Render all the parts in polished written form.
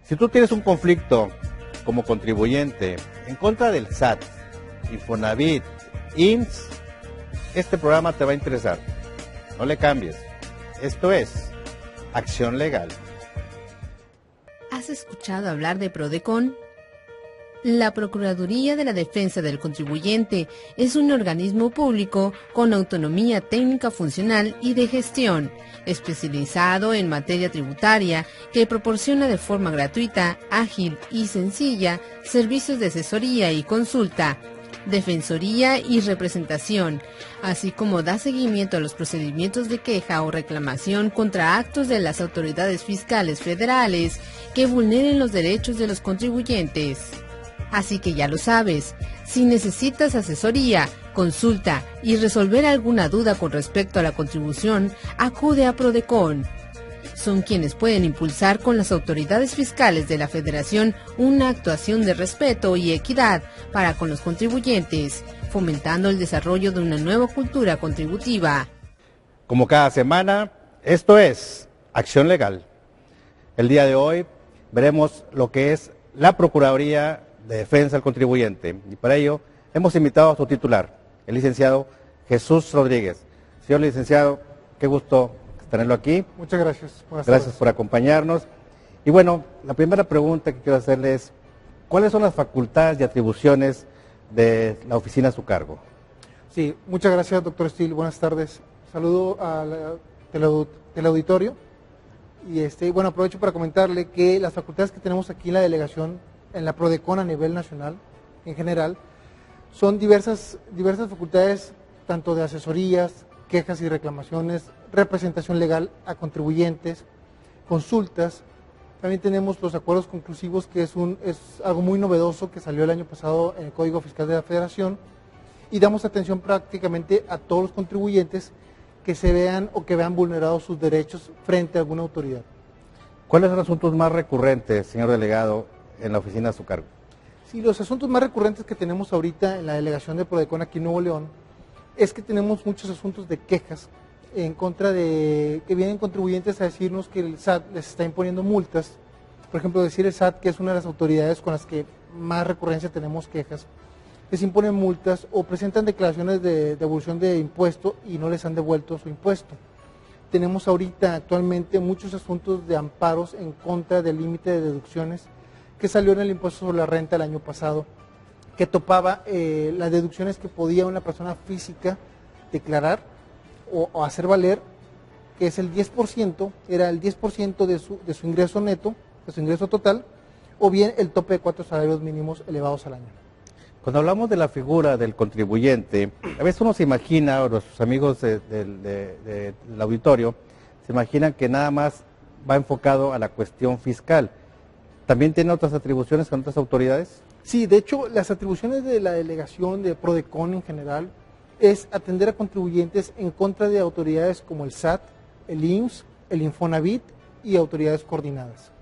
Si tú tienes un conflicto como contribuyente en contra del SAT, Infonavit, IMSS, este programa te va a interesar. No le cambies. Esto es Acción Legal. ¿Has escuchado hablar de PRODECON? La Procuraduría de la Defensa del Contribuyente es un organismo público con autonomía técnica funcional y de gestión, especializado en materia tributaria, que proporciona de forma gratuita, ágil y sencilla servicios de asesoría y consulta, defensoría y representación, así como da seguimiento a los procedimientos de queja o reclamación contra actos de las autoridades fiscales federales que vulneren los derechos de los contribuyentes. Así que ya lo sabes, si necesitas asesoría, consulta y resolver alguna duda con respecto a la contribución, acude a PRODECON. Son quienes pueden impulsar con las autoridades fiscales de la Federación una actuación de respeto y equidad para con los contribuyentes, fomentando el desarrollo de una nueva cultura contributiva. Como cada semana, esto es Acción Legal. El día de hoy veremos lo que es la Procuraduría de Defensa del Contribuyente, y para ello hemos invitado a su titular, el licenciado Jesús Rodríguez. Señor licenciado, qué gusto tenerlo aquí. Muchas gracias. Gracias por acompañarnos. Y bueno, la primera pregunta que quiero hacerle es, ¿cuáles son las facultades y atribuciones de la oficina a su cargo? Sí, muchas gracias, doctor Steele. Buenas tardes. Saludo al auditorio. Y bueno, aprovecho para comentarle que las facultades que tenemos aquí en la delegación, en la PRODECON a nivel nacional, en general, son diversas facultades, tanto de asesorías, quejas y reclamaciones, representación legal a contribuyentes, consultas. También tenemos los acuerdos conclusivos, que es algo muy novedoso que salió el año pasado en el Código Fiscal de la Federación, y damos atención prácticamente a todos los contribuyentes que se vean o que vean vulnerados sus derechos frente a alguna autoridad. ¿Cuáles son los asuntos más recurrentes, señor delegado, en la oficina a su cargo? Sí, los asuntos más recurrentes que tenemos ahorita en la delegación de PRODECON aquí en Nuevo León es que tenemos muchos asuntos de quejas en contra de que vienen contribuyentes a decirnos que el SAT les está imponiendo multas. Por ejemplo, decir el SAT, que es una de las autoridades con las que más recurrencia tenemos quejas, les imponen multas o presentan declaraciones de devolución de impuesto y no les han devuelto su impuesto. Tenemos ahorita actualmente muchos asuntos de amparos en contra del límite de deducciones que salió en el impuesto sobre la renta el año pasado, que topaba las deducciones que podía una persona física declarar o hacer valer, que es el 10%, era el 10% de su ingreso neto, de su ingreso total, o bien el tope de 4 salarios mínimos elevados al año. Cuando hablamos de la figura del contribuyente, a veces uno se imagina, o nuestros amigos del auditorio, se imaginan que nada más va enfocado a la cuestión fiscal. ¿También tiene otras atribuciones con otras autoridades? Sí, de hecho, las atribuciones de la delegación de PRODECON en general es atender a contribuyentes en contra de autoridades como el SAT, el IMSS, el Infonavit y autoridades coordinadas.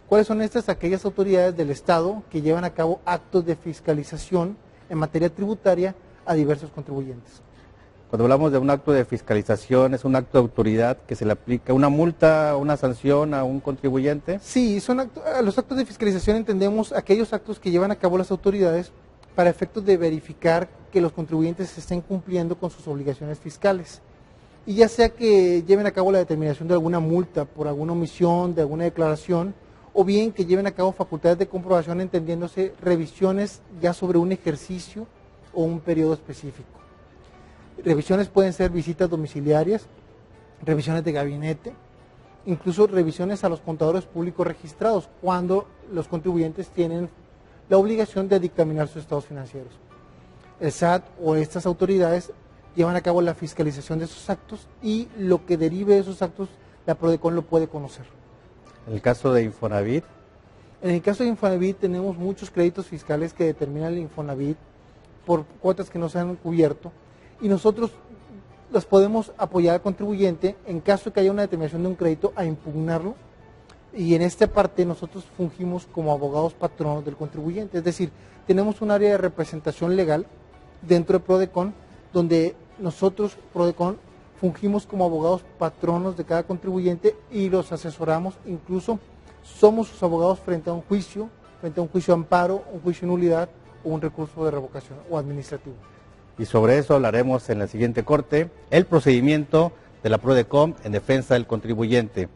¿Cuáles son estas? Aquellas autoridades del Estado que llevan a cabo actos de fiscalización en materia tributaria a diversos contribuyentes. Cuando hablamos de un acto de fiscalización, ¿es un acto de autoridad que se le aplica una multa o una sanción a un contribuyente? Sí, los actos de fiscalización entendemos aquellos actos que llevan a cabo las autoridades para efectos de verificar que los contribuyentes estén cumpliendo con sus obligaciones fiscales. Y ya sea que lleven a cabo la determinación de alguna multa por alguna omisión de alguna declaración, o bien que lleven a cabo facultades de comprobación, entendiéndose revisiones ya sobre un ejercicio o un periodo específico. Revisiones pueden ser visitas domiciliarias, revisiones de gabinete, incluso revisiones a los contadores públicos registrados, cuando los contribuyentes tienen la obligación de dictaminar sus estados financieros. El SAT o estas autoridades llevan a cabo la fiscalización de esos actos y lo que derive de esos actos, la PRODECON lo puede conocer. ¿En el caso de Infonavit? En el caso de Infonavit tenemos muchos créditos fiscales que determina el Infonavit por cuotas que no se han cubierto, y nosotros los podemos apoyar al contribuyente en caso de que haya una determinación de un crédito a impugnarlo, y en esta parte nosotros fungimos como abogados patronos del contribuyente, es decir, tenemos un área de representación legal dentro de PRODECON, donde nosotros, PRODECON, fungimos como abogados patronos de cada contribuyente y los asesoramos, incluso somos sus abogados frente a un juicio de amparo, un juicio de nulidad o un recurso de revocación o administrativo. Y sobre eso hablaremos en la siguiente corte, el procedimiento de la PRODECON en defensa del contribuyente.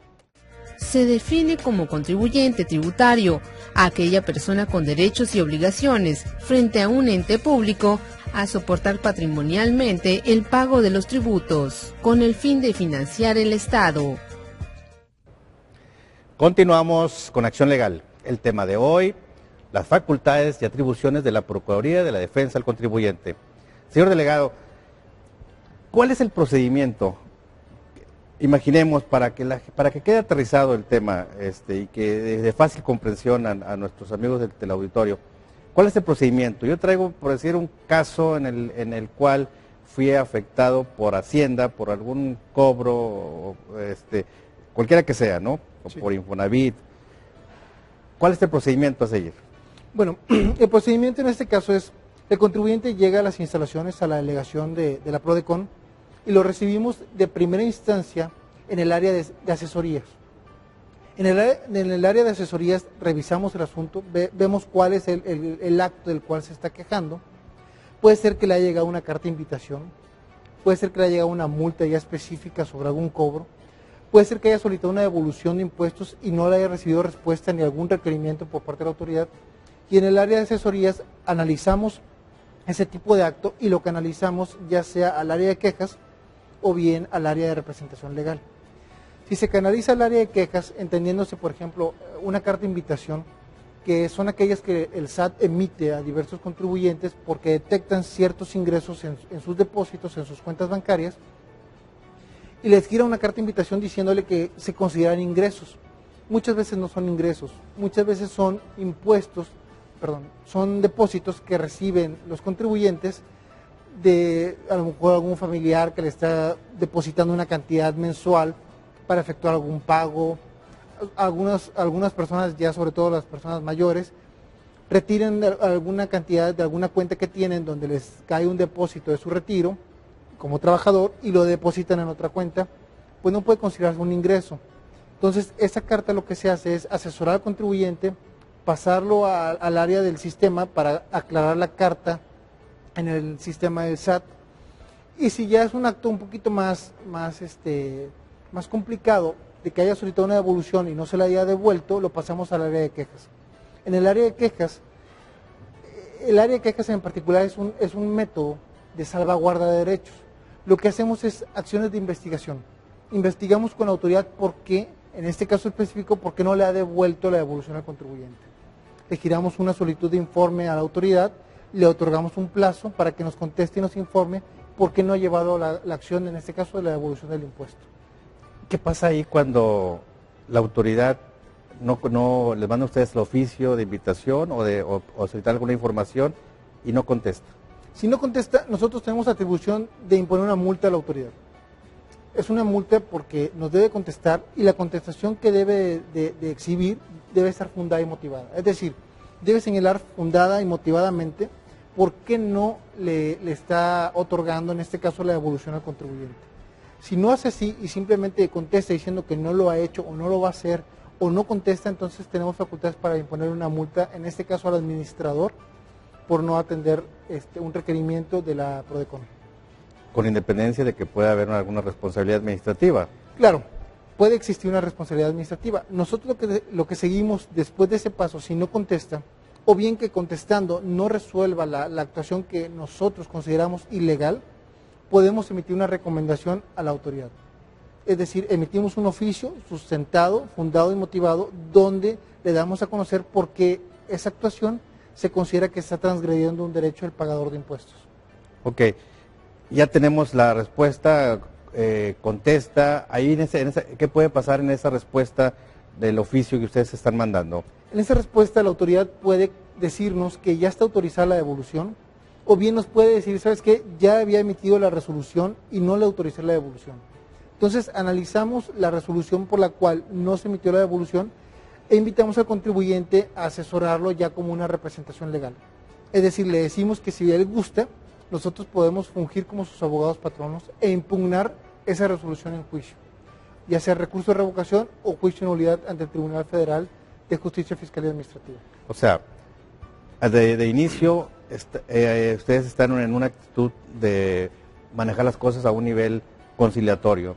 Se define como contribuyente tributario a aquella persona con derechos y obligaciones frente a un ente público a soportar patrimonialmente el pago de los tributos, con el fin de financiar el Estado. Continuamos con Acción Legal. El tema de hoy, las facultades y atribuciones de la Procuraduría de la Defensa del Contribuyente. Señor delegado, ¿cuál es el procedimiento? Imaginemos, para que quede aterrizado el tema y que de fácil comprensión a nuestros amigos del auditorio, ¿cuál es el procedimiento? Yo traigo, por decir, un caso en el cual fui afectado por Hacienda, por algún cobro, cualquiera que sea, ¿no? O sí, por Infonavit. ¿Cuál es el procedimiento a seguir? Bueno, el procedimiento en este caso es, el contribuyente llega a las instalaciones, a la delegación de la PRODECON, y lo recibimos de primera instancia en el área de asesorías. En el área de asesorías revisamos el asunto, vemos cuál es el acto del cual se está quejando. Puede ser que le haya llegado una carta de invitación, puede ser que le haya llegado una multa ya específica sobre algún cobro, puede ser que haya solicitado una devolución de impuestos y no le haya recibido respuesta ni algún requerimiento por parte de la autoridad. Y en el área de asesorías analizamos ese tipo de acto y lo canalizamos ya sea al área de quejas o bien al área de representación legal. Si se canaliza al área de quejas, entendiéndose, por ejemplo, una carta de invitación, que son aquellas que el SAT emite a diversos contribuyentes porque detectan ciertos ingresos en sus depósitos, en sus cuentas bancarias, y les gira una carta de invitación diciéndole que se consideran ingresos. Muchas veces no son ingresos, muchas veces son son depósitos que reciben los contribuyentes de a lo mejor algún familiar que le está depositando una cantidad mensual para efectuar algún pago. Algunas personas, ya sobre todo las personas mayores, retiran alguna cantidad de alguna cuenta que tienen donde les cae un depósito de su retiro como trabajador y lo depositan en otra cuenta, pues no puede considerarse un ingreso. Entonces, esa carta lo que se hace es asesorar al contribuyente, pasarlo al área del sistema para aclarar la carta en el sistema del SAT, y si ya es un acto un poquito más complicado, de que haya solicitado una devolución y no se la haya devuelto, lo pasamos al área de quejas. En el área de quejas, en particular es un método de salvaguarda de derechos. Lo que hacemos es acciones de investigación. Investigamos con la autoridad por qué, en este caso específico, por qué no le ha devuelto la devolución al contribuyente. Le giramos una solicitud de informe a la autoridad, le otorgamos un plazo para que nos conteste y nos informe por qué no ha llevado la acción, en este caso, de la devolución del impuesto. ¿Qué pasa ahí cuando la autoridad no les manda a ustedes el oficio de invitación o solicitar alguna información y no contesta? Si no contesta, nosotros tenemos atribución de imponer una multa a la autoridad. Es una multa porque nos debe contestar y la contestación que debe de exhibir debe estar fundada y motivada. Es decir, debe señalar fundada y motivadamente por qué no le está otorgando, en este caso, la devolución al contribuyente. Si no hace así y simplemente contesta diciendo que no lo ha hecho o no lo va a hacer o no contesta, entonces tenemos facultades para imponer una multa, en este caso al administrador, por no atender un requerimiento de la PRODECON. Con independencia de que pueda haber alguna responsabilidad administrativa. Claro, puede existir una responsabilidad administrativa. Nosotros lo que seguimos después de ese paso, si no contesta, o bien que contestando no resuelva la actuación que nosotros consideramos ilegal, podemos emitir una recomendación a la autoridad. Es decir, emitimos un oficio sustentado, fundado y motivado, donde le damos a conocer por qué esa actuación se considera que está transgrediendo un derecho del pagador de impuestos. Ok, ya tenemos la respuesta, contesta, ahí ¿qué puede pasar en esa respuesta del oficio que ustedes están mandando? En esa respuesta la autoridad puede decirnos que ya está autorizada la devolución, o bien nos puede decir, ¿sabes qué? Ya había emitido la resolución y no le autoricé la devolución. Entonces analizamos la resolución por la cual no se emitió la devolución e invitamos al contribuyente a asesorarlo ya como una representación legal. Es decir, le decimos que si él gusta, nosotros podemos fungir como sus abogados patronos e impugnar esa resolución en juicio, ya sea recurso de revocación o juicio de nulidad ante el Tribunal Federal de Justicia Fiscal y Administrativa. O sea, de inicio, ustedes están en una actitud de manejar las cosas a un nivel conciliatorio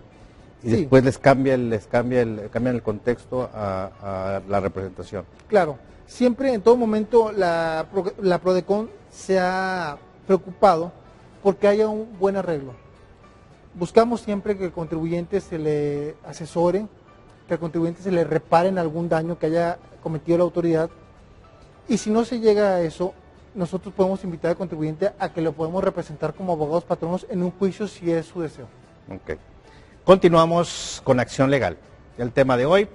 y Sí. después cambian el contexto a la representación. Claro, siempre, en todo momento, la PRODECON se ha preocupado porque haya un buen arreglo. Buscamos siempre que el contribuyente se le asesore, que al contribuyente se le reparen algún daño que haya cometido la autoridad, y si no se llega a eso, nosotros podemos invitar al contribuyente a que lo podemos representar como abogados patronos en un juicio si es su deseo. Okay. Continuamos con acción legal. El tema de hoy,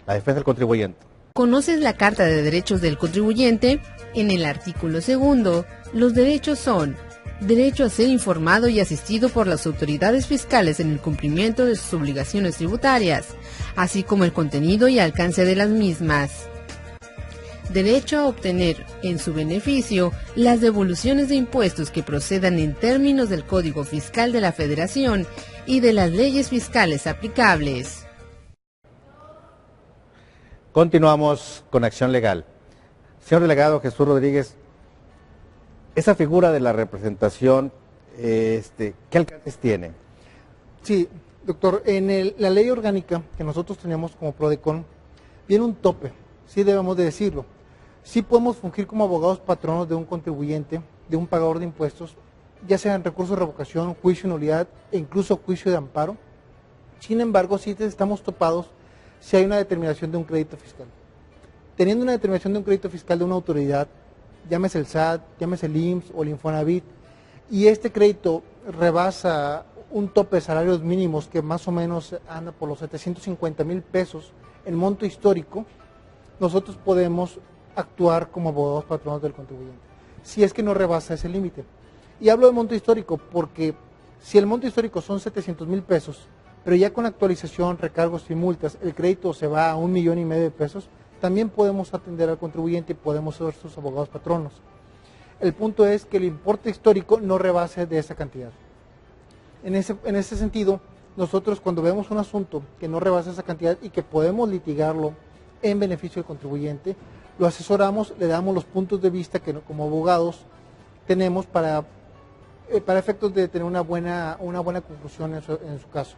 la defensa del contribuyente. ¿Conoces la Carta de Derechos del Contribuyente? En el artículo 2, los derechos son: derecho a ser informado y asistido por las autoridades fiscales en el cumplimiento de sus obligaciones tributarias, así como el contenido y alcance de las mismas. Derecho a obtener, en su beneficio, las devoluciones de impuestos que procedan en términos del Código Fiscal de la Federación y de las leyes fiscales aplicables. Continuamos con acción legal. Señor delegado Jesús Rodríguez, esa figura de la representación, ¿qué alcances tiene? Sí, doctor, en la ley orgánica que nosotros teníamos como PRODECON, viene un tope, sí debemos de decirlo. Sí podemos fungir como abogados patronos de un contribuyente, de un pagador de impuestos, ya sea en recurso de revocación, juicio de nulidad e incluso juicio de amparo. Sin embargo, sí estamos topados si hay una determinación de un crédito fiscal. Teniendo una determinación de un crédito fiscal de una autoridad, llámese el SAT, llámese el IMSS o el Infonavit, y este crédito rebasa un tope de salarios mínimos que más o menos anda por los 750,000 pesos en monto histórico, nosotros podemos actuar como abogados patronos del contribuyente, si es que no rebasa ese límite. Y hablo de monto histórico porque si el monto histórico son 700,000 pesos, pero ya con actualización, recargos y multas, el crédito se va a 1,5 millones de pesos, también podemos atender al contribuyente y podemos ser sus abogados patronos. El punto es que el importe histórico no rebase de esa cantidad. En ese sentido, nosotros cuando vemos un asunto que no rebasa esa cantidad y que podemos litigarlo en beneficio del contribuyente, lo asesoramos, le damos los puntos de vista que como abogados tenemos para efectos de tener una buena conclusión en su caso.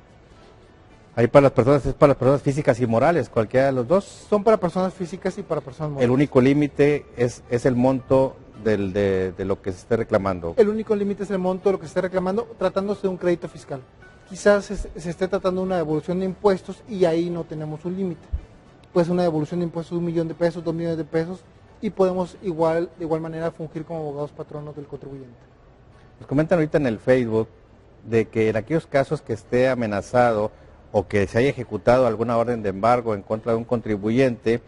Ahí para las personas, es para las personas físicas y morales, cualquiera de los dos. Son para personas físicas y para personas morales. El único límite es el monto de lo que se esté reclamando. El único límite es el monto de lo que se esté reclamando, tratándose de un crédito fiscal. Quizás se esté tratando de una devolución de impuestos y ahí no tenemos un límite. Puede ser una devolución de impuestos de 1 millón de pesos, 2 millones de pesos, y podemos de igual manera fungir como abogados patronos del contribuyente. Nos comentan ahorita en el Facebook de que en aquellos casos que esté amenazado o que se haya ejecutado alguna orden de embargo en contra de un contribuyente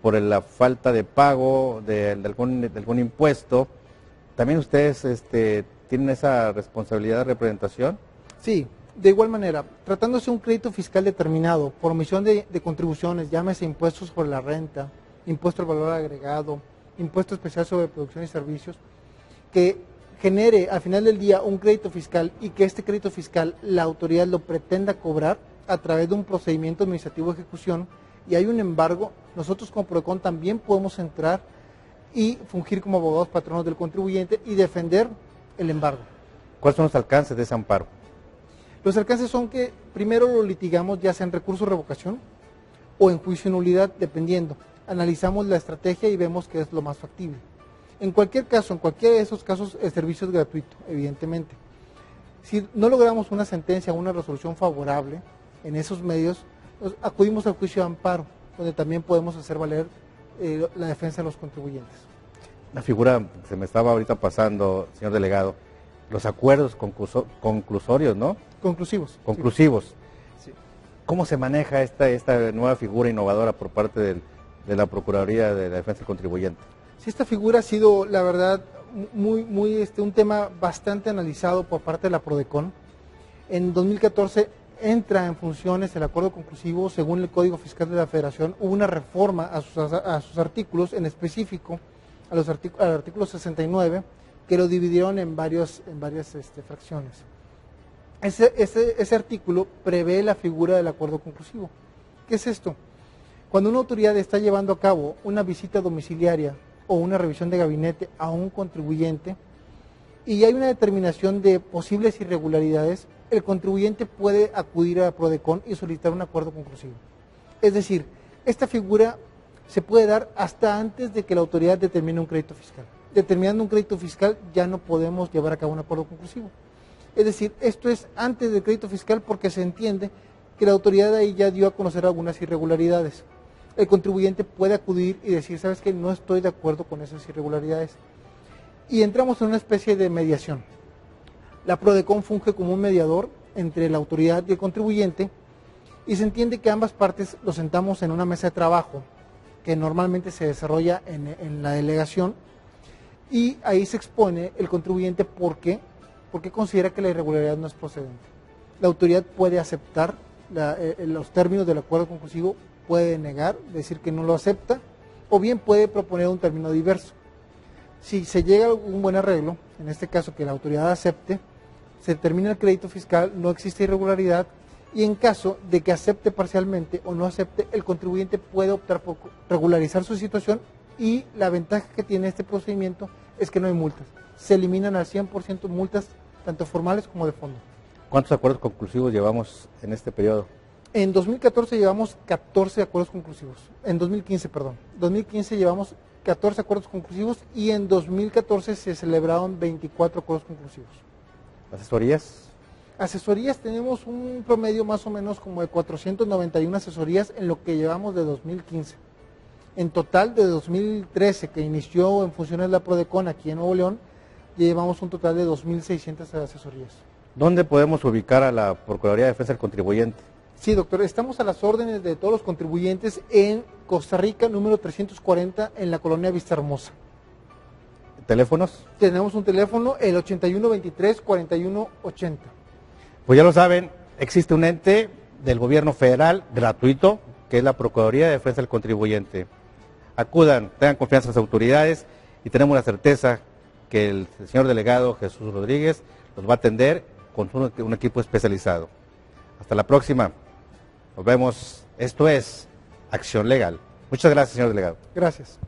por la falta de pago de algún impuesto, ¿también ustedes tienen esa responsabilidad de representación? Sí, de igual manera, tratándose de un crédito fiscal determinado por omisión de contribuciones, llámese impuestos por la renta, impuesto al valor agregado, impuesto especial sobre producción y servicios, que genere al final del día un crédito fiscal y que este crédito fiscal la autoridad lo pretenda cobrar a través de un procedimiento administrativo de ejecución y hay un embargo, nosotros como PRODECON también podemos entrar y fungir como abogados patronos del contribuyente y defender el embargo. ¿Cuáles son los alcances de ese amparo? Los alcances son que primero lo litigamos ya sea en recurso de revocación o en juicio de nulidad, dependiendo. Analizamos la estrategia y vemos qué es lo más factible. En cualquier caso, en cualquiera de esos casos, el servicio es gratuito, evidentemente. Si no logramos una sentencia o una resolución favorable en esos medios, acudimos al juicio de amparo, donde también podemos hacer valer la defensa de los contribuyentes. La figura, se me estaba ahorita pasando, señor delegado, los acuerdos conclusorios, ¿no? Conclusivos. Sí. ¿Cómo se maneja esta nueva figura innovadora por parte de la Procuraduría de la Defensa del Contribuyente? Sí, esta figura ha sido, la verdad, un tema bastante analizado por parte de la PRODECON. En 2014 entra en funciones el acuerdo conclusivo según el Código Fiscal de la Federación. Hubo una reforma a sus artículos, en específico al artículo 69, que lo dividieron en varias fracciones. Ese artículo prevé la figura del acuerdo conclusivo. ¿Qué es esto? Cuando una autoridad está llevando a cabo una visita domiciliaria o una revisión de gabinete a un contribuyente y hay una determinación de posibles irregularidades, el contribuyente puede acudir a Prodecon y solicitar un acuerdo conclusivo. Es decir, esta figura se puede dar hasta antes de que la autoridad determine un crédito fiscal. Determinando un crédito fiscal ya no podemos llevar a cabo un acuerdo conclusivo. Es decir, esto es antes del crédito fiscal porque se entiende que la autoridad ahí ya dio a conocer algunas irregularidades. El contribuyente puede acudir y decir, ¿sabes qué? No estoy de acuerdo con esas irregularidades. Y entramos en una especie de mediación. La Prodecon funge como un mediador entre la autoridad y el contribuyente y se entiende que ambas partes los sentamos en una mesa de trabajo que normalmente se desarrolla en la delegación y ahí se expone el contribuyente por qué considera que la irregularidad no es procedente. La autoridad puede aceptar los términos del acuerdo conclusivo, puede negar, decir que no lo acepta, o bien puede proponer un término diverso. Si se llega a un buen arreglo, en este caso que la autoridad acepte, se termina el crédito fiscal, no existe irregularidad, y en caso de que acepte parcialmente o no acepte, el contribuyente puede optar por regularizar su situación y la ventaja que tiene este procedimiento es que no hay multas. Se eliminan al 100% multas, tanto formales como de fondo. ¿Cuántos acuerdos conclusivos llevamos en este periodo? En 2014 llevamos 14 acuerdos conclusivos. En 2015, perdón. 2015 llevamos 14 acuerdos conclusivos y en 2014 se celebraron 24 acuerdos conclusivos. ¿Asesorías? Asesorías tenemos un promedio más o menos como de 491 asesorías en lo que llevamos de 2015. En total de 2013, que inició en funciones la Prodecon aquí en Nuevo León, llevamos un total de 2.600 asesorías. ¿Dónde podemos ubicar a la Procuraduría de Defensa del Contribuyente? Sí, doctor, estamos a las órdenes de todos los contribuyentes en Costa Rica, número 340, en la colonia Vistahermosa. ¿Teléfonos? Tenemos un teléfono, el 8123-4180. Pues ya lo saben, existe un ente del gobierno federal gratuito, que es la Procuraduría de Defensa del Contribuyente. Acudan, tengan confianza en las autoridades y tenemos la certeza que el señor delegado Jesús Rodríguez los va a atender con un equipo especializado. Hasta la próxima. Nos vemos. Esto es Acción Legal. Muchas gracias, señor delegado. Gracias.